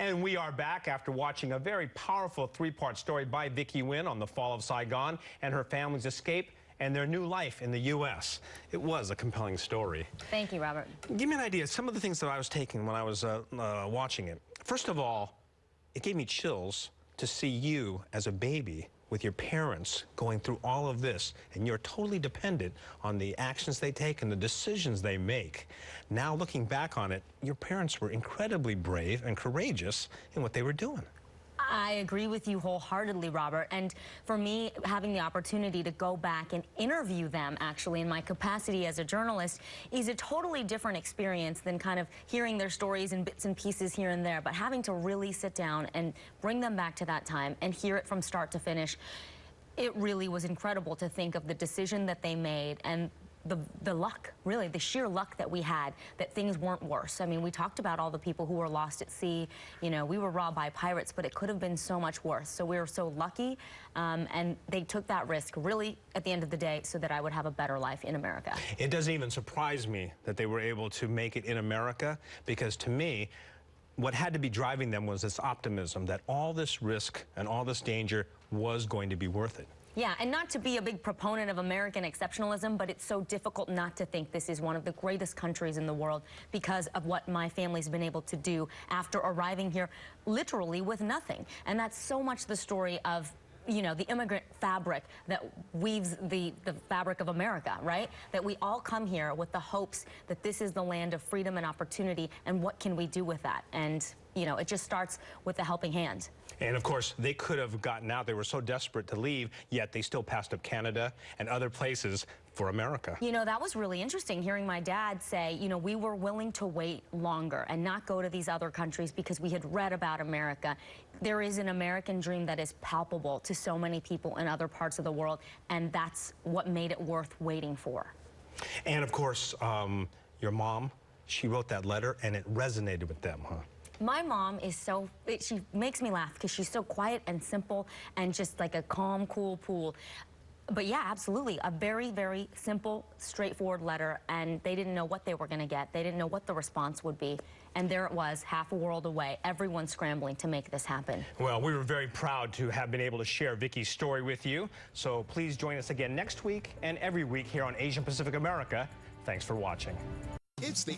And we are back after watching a very powerful three-part story by Vicky Nguyen on the fall of Saigon and her family's escape and their new life in the U.S. It was a compelling story. Thank you, Robert. Give me an idea, some of the things that I was taking when I was watching it. First of all, it gave me chills to see you as a baby with your parents going through all of this, and you're totally dependent on the actions they take and the decisions they make. Now, looking back on it, your parents were incredibly brave and courageous in what they were doing. I agree with you wholeheartedly, Robert. And for me, having the opportunity to go back and interview them, actually, in my capacity as a journalist, is a totally different experience than kind of hearing their stories in bits and pieces here and there. But having to really sit down and bring them back to that time and hear it from start to finish, it really was incredible to think of the decision that they made and the luck, really, the sheer luck that we had, that things weren't worse. I mean, we talked about all the people who were lost at sea. You know, we were robbed by pirates, but it could have been so much worse. So we were so lucky, and they took that risk, really, at the end of the day, so that I would have a better life in America. It doesn't even surprise me that they were able to make it in America, because to me, what had to be driving them was this optimism that all this risk and all this danger was going to be worth it. Yeah, and not to be a big proponent of American exceptionalism, but it's so difficult not to think this is one of the greatest countries in the world because of what my family's been able to do after arriving here literally with nothing. And that's so much the story of, you know, the immigrant fabric that weaves the fabric of America, right? That we all come here with the hopes that this is the land of freedom and opportunity, and what can we do with that? And, you know, it just starts with a helping hand. And of course, they could have gotten out. They were so desperate to leave, yet they still passed up Canada and other places for America. You know, that was really interesting, hearing my dad say, you know, we were willing to wait longer and not go to these other countries because we had read about America. There is an American dream that is palpable to so many people in other parts of the world, and that's what made it worth waiting for. And of course, your mom, she wrote that letter, and it resonated with them, huh? My mom is she makes me laugh because she's so quiet and simple and just like a calm, cool pool. But yeah, absolutely, a very, very simple, straightforward letter, and they didn't know what they were going to get. They didn't know what the response would be. And there it was, half a world away, everyone scrambling to make this happen. Well, we were very proud to have been able to share Vicky's story with you. So please join us again next week and every week here on Asian Pacific America. Thanks for watching. It's the